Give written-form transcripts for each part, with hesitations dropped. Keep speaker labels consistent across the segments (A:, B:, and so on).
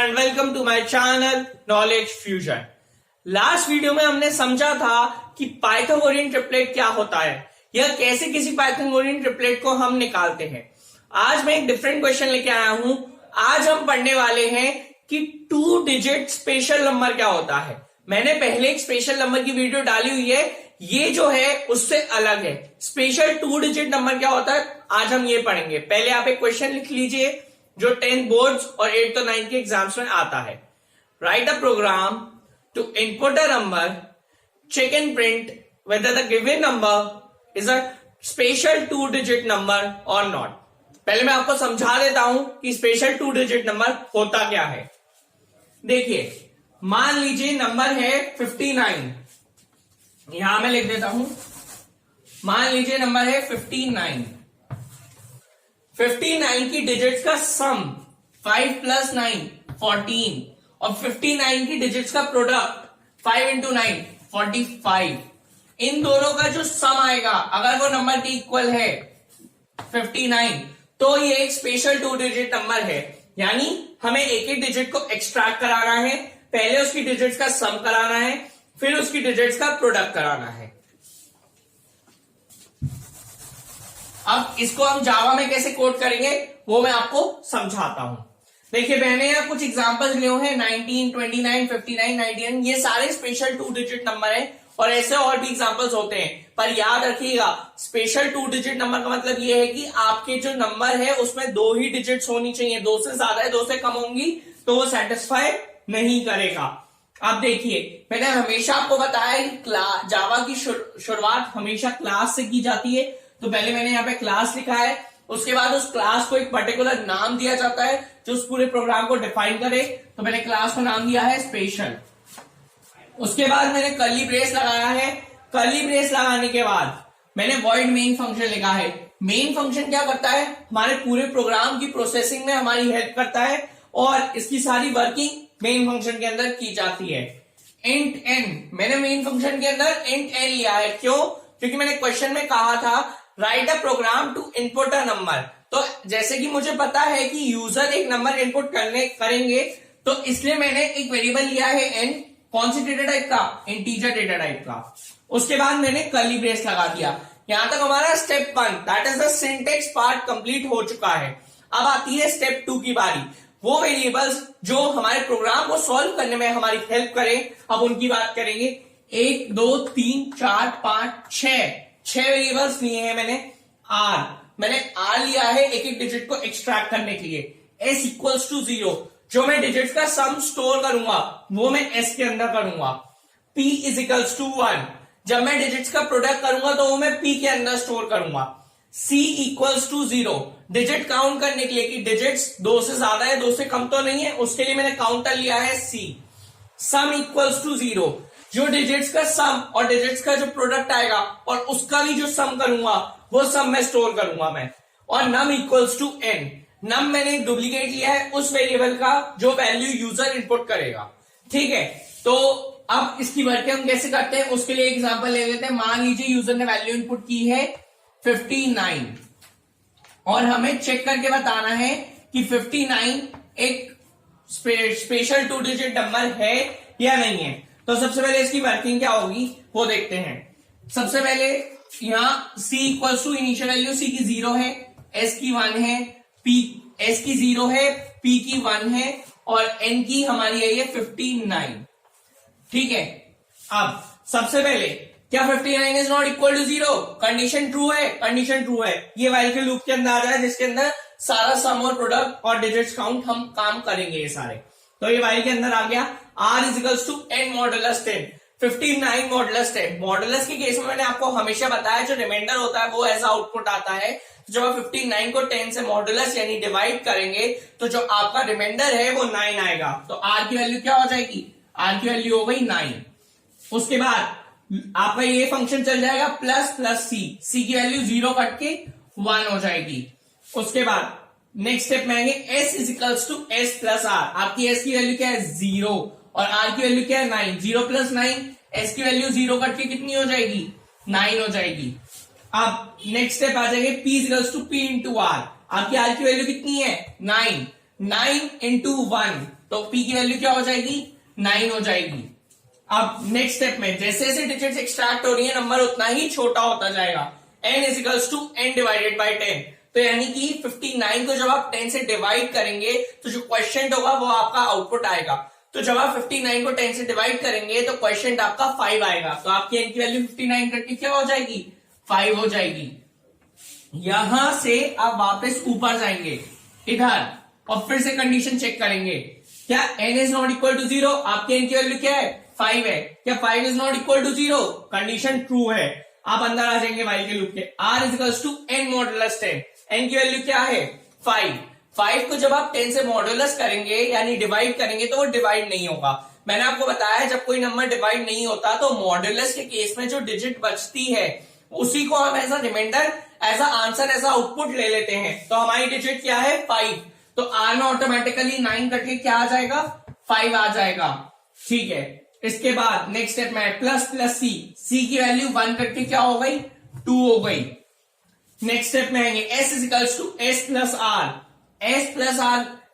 A: And welcome to my channel knowledge fusion. Last video में हमने समझा था कि पाइथागोरियन ट्रिपलेट क्या होता है या कैसे किसी पाइथागोरियन ट्रिपलेट को हम निकालते हैं। आज मैं एक डिफरेंट क्वेश्चन लेके आया हूं। आज हम पढ़ने वाले हैं कि 2 डिजिट स्पेशल नंबर क्या होता है। मैंने पहले एक स्पेशल नंबर की वीडियो डाली हुई है, ये जो है उससे अलग है। स्पेशल 2 डिजिट नंबर क्या होता है आज हम ये पढ़ेंगे। पहले आप एक क्वेश्चन लिख लीजिए जो 10th बोर्ड्स और 8th और 9th के एग्जाम्स में आता है। Write a program to input a number, check and print whether the given number is a special 2 digit number और नॉट। पहले मैं आपको समझा देता हूं कि स्पेशल 2 डिजिट नंबर होता क्या है। देखिए, मान लीजिए नंबर है 59, यहां मैं लिख देता हूं। मान लीजिए नंबर है 59। 59 की डिजिट्स का सम 5 + 9 14 और 59 की डिजिट्स का प्रोडक्ट 5 × 9 45। इन दोनों का जो सम आएगा अगर वो नंबर के इक्वल है 59 तो ये एक स्पेशल 2 डिजिट नंबर है। यानी हमें एक एक डिजिट को एक्सट्रैक्ट कराना है, पहले उसकी डिजिट्स का सम कराना है, फिर उसकी डिजिट्स का प्रोडक्ट कराना है। अब इसको हम जावा में कैसे कोड करेंगे वो मैं आपको समझाता हूं। देखिए, मैंने यहाँ कुछ एग्जांपल्स लिए हैं 19, 29, 59, 99। ये सारे स्पेशल 2 डिजिट नंबर हैं और ऐसे और भी एग्जांपल्स होते हैं। पर याद रखिएगा, स्पेशल 2 डिजिट नंबर का मतलब ये है कि आपके जो नंबर है उसमें 2 ही डिजिट्स होनी चाहिए। 2 से ज्यादा है, 2 से कम होंगी तो वो सेटिस्फाई नहीं करेगा। अब देखिए, मैंने हमेशा आपको बताया कि जावा की शुरुआत हमेशा क्लास से की जाती है। तो पहले मैंने यहाँ पे क्लास लिखा है, उसके बाद उस क्लास को एक पर्टिकुलर नाम दिया जाता है जो उस पूरे प्रोग्राम को डिफाइन करे। तो मैंने क्लास को नाम दिया है स्पेशल। उसके बाद मैंने कर्ली ब्रेस लगाया है। कर्ली ब्रेस लगाने के बाद मैंने वॉइड मेन फंक्शन लिखा है। मेन फंक्शन क्या करता है, हमारे पूरे प्रोग्राम की प्रोसेसिंग में हमारी हेल्प करता है और इसकी सारी वर्किंग मेन फंक्शन के अंदर की जाती है। इंट एन, मैंने मेन फंक्शन के अंदर इंट एन लिया है। क्यों? क्योंकि मैंने क्वेश्चन में कहा था write a program to input a number. तो जैसे कि मुझे पता है कि यूजर एक नंबर इनपुट करेंगे, तो इसलिए मैंने एक वेरिएबल लिया है एन। कौन सी डेटा टाइप का? इंटीजर डेटा टाइप का। उसके बाद मैंने कर्ली ब्रेस लगा दिया। यहां तक हमारा step 1 that is the syntax part complete हो चुका है। अब आती है स्टेप 2 की बारी। वो वेरिएबल्स जो हमारे प्रोग्राम को सॉल्व करने में हमारी हेल्प करें, अब उनकी बात करेंगे। 1 2 3 4 5 6 वेरिएबल्स लिए हैं मैंने। मैंने आर लिया है एक एक डिजिट को एक्सट्रैक्ट करने के लिए। s = 0, जो मैं डिजिट्स का सम स्टोर करूंगा वो मैं s के अंदर करूंगा। p = 1, जब मैं डिजिट्स का प्रोडक्ट करूंगा तो वो मैं p के अंदर स्टोर करूंगा। c = 0, डिजिट काउंट करने के लिए कि डिजिट्स 2 से ज्यादा है 2 से कम तो नहीं है, उसके लिए मैंने काउंटर लिया है c। सम = 0, जो डिजिट्स का सम और डिजिट्स का जो प्रोडक्ट आएगा और उसका भी जो सम करूंगा वो सम में स्टोर करूंगा मैं। और num = n, नम मैंने डुप्लीकेट लिया है उस वेरिएबल का जो वैल्यू यूजर इनपुट करेगा। ठीक है, तो अब इसकी वर्किंग हम कैसे करते हैं उसके लिए एग्जांपल ले लेते हैं। मान लीजिए यूजर ने वैल्यू इनपुट की है 59 और हमें चेक करके बताना है कि 59 एक स्पेशल 2 डिजिट नंबर है या नहीं है। तो सबसे पहले इसकी वर्किंग क्या होगी वो देखते हैं। सबसे पहले यहां c = इनिशियल वैल्यू c की 0 है, s की 1 है, s की 0 है, p की 1 है और n की हमारी है ये 59। ठीक है, अब सबसे पहले क्या 59 is not equal to 0? Condition true है, कंडीशन ट्रू है। ये व्हाइल के लूप के अंदर आ जाए जिसके अंदर सारा सम और प्रोडक्ट और डिजिट्स काउंट हम काम करेंगे ये सारे। तो ये व्हाइल के अंदर आ गया। r = n modulus 10, 59 modulus 10। Modulus के केस में मैंने आपको हमेशा बताया जो रिमाइंडर होता है वो ऐसा आउटपुट आता है। जब आप 59 को 10 से मॉडुलस यानी डिवाइड करेंगे तो जो आपका रिमाइंडर है वो 9 आएगा। तो r की वैल्यू क्या हो जाएगी? r की वैल्यू हो गई 9। उसके बाद आपका ये फंक्शन चल जाएगा प्लस c की वैल्यू 0 कट के 1 हो जाएगी। उसके बाद नेक्स्ट स्टेप में आएंगे s = s + r। आपकी s की वैल्यू क्या है? 0 और r की वैल्यू क्या है? 9। 0 + 9, s की वैल्यू 0 कट के कितनी हो जाएगी? 9 हो जाएगी। अब नेक्स्ट स्टेप आ जाएंगे p = p × r। आपकी r की वैल्यू कितनी है? 9। 9 × 1 तो p की वैल्यू क्या हो जाएगी 9 हो जाएगी। अब नेक्स्ट स्टेप में जैसे जैसे डिजिट्स एक्सट्रैक्ट हो रही है नंबर उतना ही छोटा होता जाएगा। n is equals to n divided by 10। तो यानी कि 59 को जब आप 10 से डिवाइड करेंगे तो जो क्वेश्चन होगा वो आपका आउटपुट आएगा। तो जब आप 59 को 10 से डिवाइड करेंगे तो क्वेश्चन आपका 5 आएगा। तो आपकी n की वैल्यू 59 करके क्या हो जाएगी 5 हो जाएगी। यहां से आप वापस ऊपर जाएंगे इधर और फिर से कंडीशन चेक करेंगे। क्या n is not equal to 0? आपके n की वैल्यू क्या है 5 है। क्या 5 is not equal to 0? Condition true है। आप अंदर आ जाएंगे वाइल के लूप के। r is equal to n modulus 10। n की वैल्यू क्या है 5 को जब आप 10 से मॉडुलस करेंगे यानी डिवाइड करेंगे तो वो डिवाइड नहीं होगा। मैंने आपको बताया जब कोई नंबर डिवाइड नहीं होता तो मॉडुलस के केस में जो डिजिट बचती है उसी को हम as a remainder as a answer as a output ले लेते हैं। तो हमारी डिजिट क्या है 5। तो r में ऑटोमेटिकली 9 करके क्या आ जाएगा 5 आ जाएगा। ठीक है, इसके बाद नेक्स्ट स्टेप में प्लस प्लस c की वैल्यू 1 करके क्या हो गई 2 हो गई। नेक्स्ट स्टेप में आएंगे s is equals to s plus r।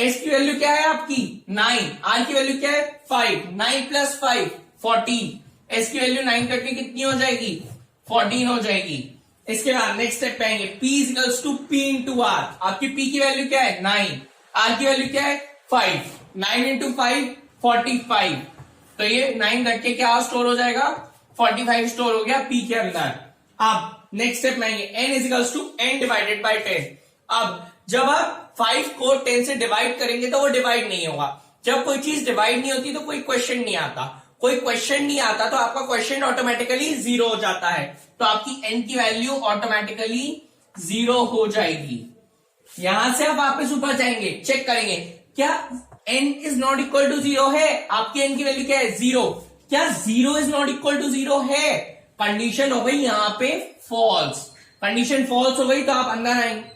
A: s की वैल्यू क्या है आपकी 9, r की वैल्यू क्या है 5। 9 प्लस 5 14। s की वैल्यू 9 करके कितनी हो जाएगी 14 हो जाएगी। इसके बाद नेक्स्ट स्टेप पे आएंगे p is equals to p into r। आपकी p की वैल्यू क्या है 9, r की वैल्यू क्या है 5। 9 इंटू 5 45। तो ये 9 करके क्या स्टोर हो जाएगा 45 स्टोर हो गया p के अंदर। अब नेक्स्ट स्टेप में आएंगे n is equals to n divided by 10। अब जब आप 5 को 10 से डिवाइड करेंगे तो वो डिवाइड नहीं होगा। जब कोई चीज डिवाइड नहीं होती तो कोई क्वेश्चन नहीं आता। कोई क्वेश्चन नहीं आता तो आपका क्वेश्चन ऑटोमेटिकली 0 हो जाता है। तो आपकी n की वैल्यू ऑटोमेटिकली 0 हो जाएगी। यहां से आप वापस ऊपर जाएंगे चेक करेंगे क्या n is not equal to 0 है। आपकी n की वैल्यू क्या है 0। क्या 0 इज नॉट इक्वल टू 0 है। कंडीशन हो गई यहां पे फॉल्स। कंडीशन फॉल्स हो गई तो आप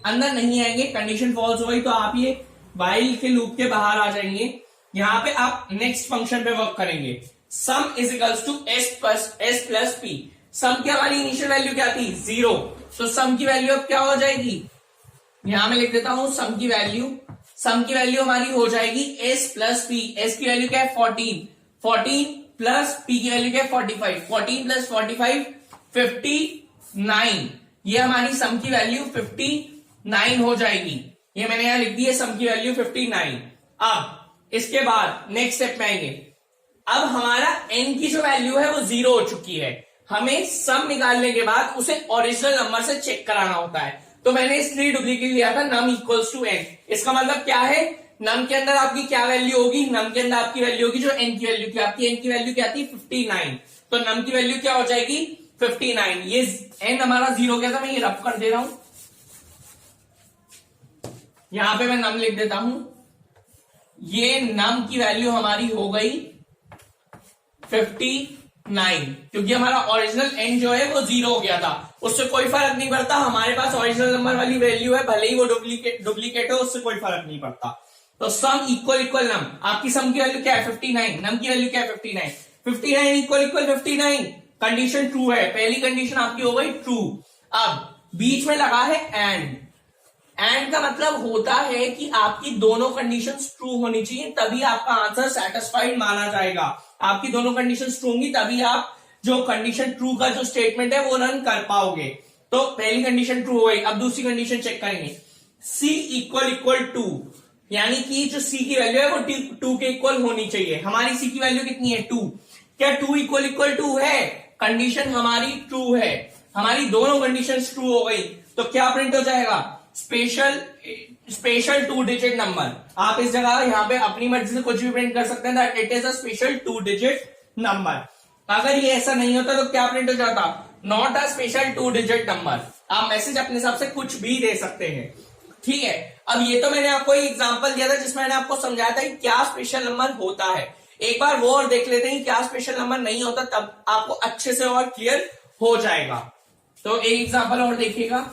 A: अंदर नहीं आएंगे। कंडीशन फॉल्स हो गई तो आप ये वाइल के लूप के बाहर आ जाएंगे। यहां पे आप नेक्स्ट फंक्शन पे वर्क करेंगे। Sum is equals to s plus p। Sum की हमारी इनिशियल वैल्यू क्या थी 0। तो सम की वैल्यू अब क्या हो जाएगी यहां मैं लिख देता हूं सम की वैल्यू हमारी हो जाएगी s प्लस p। s की वैल्यू क्या है 14 प्लस p की वैल्यू क्या है 45। 14 प्लस 45 59। ये हमारी सम की वैल्यू 59 हो जाएगी। ये मैंने यहां लिख दी है सम की वैल्यू 59। अब इसके बाद नेक्स्ट स्टेप में आएंगे। अब हमारा n की जो वैल्यू है वो 0 हो चुकी है। हमें सम निकालने के बाद उसे ओरिजिनल नंबर से चेक कराना होता है। तो मैंने इसलिए डुप्लीकेट लिया था num इक्वल्स टू n। इसका मतलब क्या है num के अंदर आपकी क्या वैल्यू होगी num के अंदर आपकी वैल्यू होगी जो n की वैल्यू थी। आपकी n की वैल्यू क्या थी 59। तो num की वैल्यू क्या हो जाएगी 59। ये n हमारा 0 हो गया था। मैं ये रफ कर दे रहा हूं। यहां पे मैं num लिख देता हूं। ये num की वैल्यू हमारी हो गई 59 क्योंकि हमारा ओरिजिनल n जो है वो 0 हो गया था। उससे कोई फर्क नहीं पड़ता। हमारे पास ओरिजिनल नंबर वाली वैल्यू है भले ही वो डुप्लीकेट हो उससे कोई फर्क नहीं पड़ता। तो सम इक्वल नम। आपकी सम की वैल्यू क्या है 59। नम की वैल्यू क्या है 59 इक्वल 59। कंडीशन ट्रू है। पहली कंडीशन आपकी हो गई ट्रू। अब बीच में लगा है एंड का मतलब होता है कि आपकी दोनों कंडीशंस ट्रू होनी चाहिए तभी आपका आंसर सेटिस्फाइड माना जाएगा। आपकी दोनों कंडीशंस ट्रू होंगी तभी आप जो कंडीशन ट्रू का जो स्टेटमेंट है वो रन कर पाओगे। तो पहली कंडीशन ट्रू हो गई। अब दूसरी कंडीशन चेक करेंगे c इक्वल 2 यानी कि जो c की वैल्यू है वो 2 के इक्वल होनी चाहिए। हमारी c की वैल्यू कितनी है 2। क्या 2 इक्वल 2 है। कंडीशन हमारी ट्रू है। हमारी दोनों कंडीशन ट्रू हो गई तो क्या प्रिंट हो जाएगा स्पेशल 2 डिजिट नंबर। आप इस जगह यहाँ पे अपनी मर्जी से कुछ भी प्रिंट कर सकते हैं that it is a special 2 digit number. अगर ये ऐसा नहीं होता तो क्या प्रिंट हो जाता not a special 2 digit number. आप मैसेज अपने हिसाब से कुछ भी दे सकते हैं। ठीक है, अब ये तो मैंने आपको एक एग्जांपल दिया था जिसमें मैंने आपको समझाया था कि क्या स्पेशल नंबर होता है। एक बार वो और देख लेते हैं क्या स्पेशल नंबर नहीं होता तब आपको अच्छे से और क्लियर हो जाएगा। तो एक एग्जांपल और देखिएगा।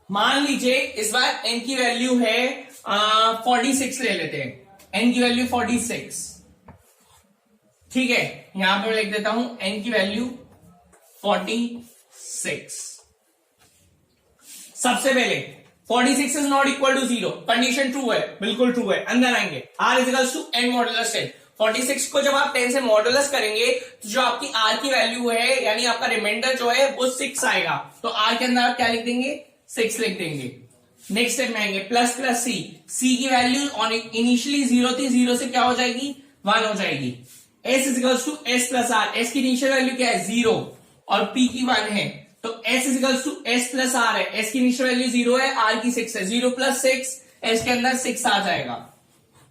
A: मान लीजिए इस बार n की वैल्यू है 46 ले लेते हैं। n की वैल्यू 46। ठीक है, यहां पे मैं लिख देता हूं n की वैल्यू 46। सबसे पहले 46 is not equal to 0, condition true है, बिल्कुल ट्रू है। अंदर आएंगे, r is equal to n modulus 10। 46 को जब आप 10 से मॉडुलस करेंगे तो जो आपकी r की वैल्यू है, यानी आपका रिमाइंडर जो है वो 6 आएगा। तो r के अंदर आप क्या लिख देंगे, 6 लिख देंगे। नेक्स्ट स्टेप में आएंगे, प्लस प्लस c की वैल्यू इनिशियली 0 थी, 0 से क्या हो जाएगी, 1 हो जाएगी। s is equal to s plus r, s की इनिशियल वैल्यू क्या है, 0 और p की 1 है, तो s is equal to s plus r है। s की इनिशियल वैल्यू 0 है, r की 6 है, 0 प्लस 6, s के अंदर 6 आ जाएगा।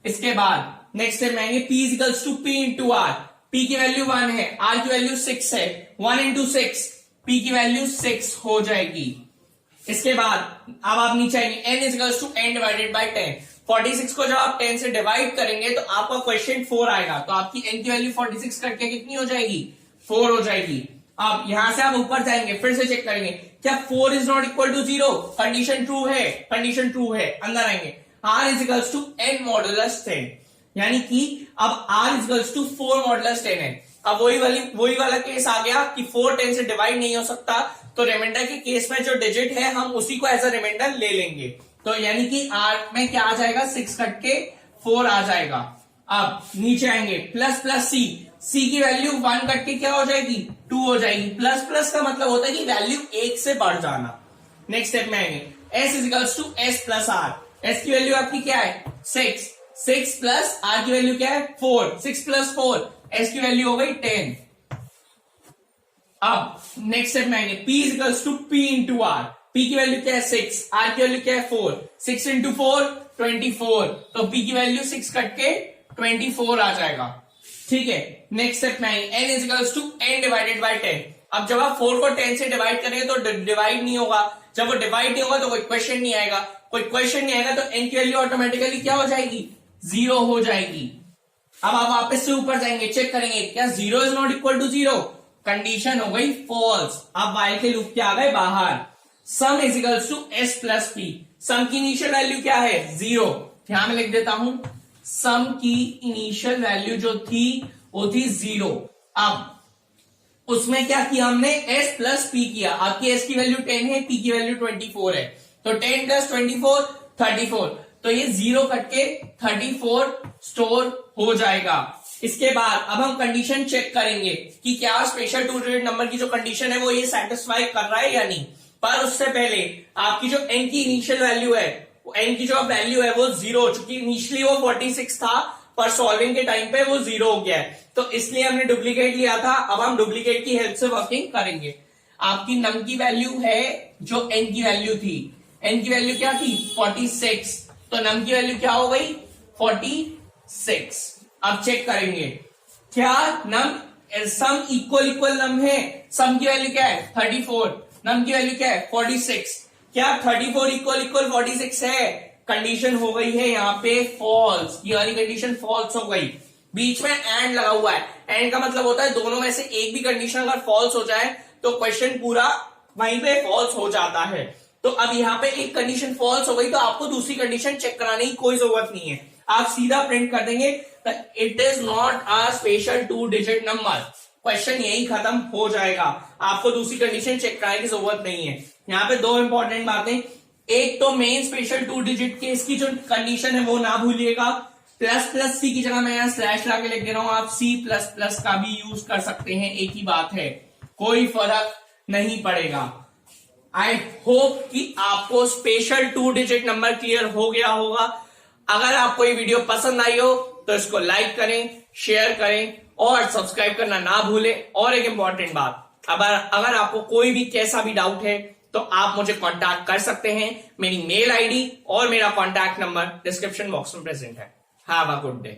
A: इसके बाद नेक्स्ट स्टेप में आएंगे, p is equal to p into r, p की वैल्यू 1 है, r की वैल्यू 6 है, 1 इंटू 6, p की वैल्यू 6 हो जाएगी। इसके बाद अब आप नीचे आएंगे, n is equal to n divided by 10। 46 को जब आप 10 से डिवाइड करेंगे तो आपका क्वेश्चन 4 आएगा, तो आपकी n की वैल्यू 46 करके कितनी हो जाएगी, 4 हो जाएगी। अब यहां से आप ऊपर जाएंगे, फिर से चेक करेंगे, क्या 4 is not equal to 0, condition true है, कंडीशन ट्रू है। अंदर आएंगे, r is equal to n modulus 10, यानी कि अब r is equal to 4 modulus 10 है। अब वही वाला केस आ गया कि 4 10 से डिवाइड नहीं हो सकता, तो रिमाइंडर के केस में जो डिजिट है हम उसी को एज अ रिमाइंडर ले लेंगे। तो यानी कि r में क्या आ जाएगा, 6 कट के 4 आ जाएगा। अब नीचे आएंगे, प्लस प्लस c की वैल्यू 1 कट के क्या हो जाएगी, 2 हो जाएगी। प्लस प्लस का मतलब होता है कि वैल्यू 1 से बढ़ जाना। नेक्स्ट स्टेप में आएंगे, s is equal to s plus r, s की वैल्यू आपकी क्या है, 6, 6 प्लस r की वैल्यू क्या है, 4, 6 प्लस 4, s की वैल्यू हो गई 10। अब नेक्स्ट स्टेप में आएंगे, p is equal to p into r, p की वैल्यू क्या है 6, r की वैल्यू क्या है 4, 6 इंटू 4 24, तो p की वैल्यू 6 कट के 24 आ जाएगा। ठीक है, नेक्स्ट स्टेप में आएंगे, n is equal to n divided by 10। अब जब आप 4 को 10 से डिवाइड करेंगे तो डिवाइड नहीं होगा, जब वो डिवाइड नहीं होगा तो कोई क्वेश्चन नहीं आएगा, कोई क्वेश्चन नहीं आएगा तो n की वैल्यू ऑटोमेटिकली क्या हो जाएगी, 0 हो जाएगी। अब आप वापस से ऊपर जाएंगे, चेक करेंगे, क्या 0 is not equal to 0, condition हो गई फॉल्स। अब वाइल के लूप के आ गए बाहर। Sum is equal to s plus p, sum की इनिशियल वैल्यू क्या है, 0, यहां में लिख देता हूं, सम की इनिशियल वैल्यू जो थी वो थी 0। अब उसमें क्या किया हमने, s प्लस p किया। आपकी s की वैल्यू 10 है, p की वैल्यू 24 है, तो 10 प्लस 24 34, तो ये 0 कट के 34 स्टोर हो जाएगा। इसके बाद अब हम कंडीशन चेक करेंगे कि क्या स्पेशल टू डिजिट नंबर की जो कंडीशन है वो ये सेटिस्फाई कर रहा है या नहीं। पर उससे पहले आपकी जो n की इनिशियल वैल्यू है, n की जो वैल्यू है वो 0 हो चुकी है। इनिशियली वो 46 था, पर सॉल्विंग के टाइम पे वो 0 हो गया है, तो इसलिए हमने डुप्लीकेट लिया था। अब हम डुप्लीकेट की हेल्प से वर्किंग करेंगे। आपकी नम की वैल्यू है जो n की वैल्यू थी, n की वैल्यू क्या थी 46, तो नम की वैल्यू क्या हो गई 46। अब चेक करेंगे क्या नम सम इक्वल नम है, सम की वैल्यू क्या है 34, नम की वैल्यू क्या है 46, क्या 34 इक्वल 46 है, कंडीशन हो गई है यहाँ पे फॉल्स, ये वाली कंडीशन फॉल्स हो गई। बीच में एंड लगा हुआ है, एंड का मतलब होता है दोनों में से एक भी कंडीशन अगर फॉल्स हो जाए तो क्वेश्चन पूरा वहीं पे फॉल्स हो जाता है। तो अब यहाँ पे एक कंडीशन फॉल्स हो गई तो आपको दूसरी कंडीशन चेक कराने की कोई जरूरत नहीं है, आप सीधा प्रिंट कर देंगे it is not a special 2 digit number, question यही खत्म हो जाएगा, आपको दूसरी कंडीशन चेक कराने की जरूरत नहीं है। यहाँ पे 2 इंपॉर्टेंट बातें, एक तो मेन स्पेशल 2 डिजिट केस की जो कंडीशन है वो ना भूलिएगा, प्लस प्लस सी की जगह मैं यहाँ स्लैश ला के लिख दे रहा हूं, आप सी प्लस प्लस का भी यूज कर सकते हैं, एक ही बात है, कोई फर्क नहीं पड़ेगा। आई होप कि आपको स्पेशल 2 डिजिट नंबर क्लियर हो गया होगा। अगर आपको ये वीडियो पसंद आई हो तो इसको लाइक करें, शेयर करें और सब्सक्राइब करना ना भूलें। और एक इंपॉर्टेंट बात, अगर आपको कोई भी कैसा भी डाउट है तो आप मुझे कांटेक्ट कर सकते हैं, मेरी मेल आईडी और मेरा कांटेक्ट नंबर डिस्क्रिप्शन बॉक्स में प्रेजेंट है। Have a good day.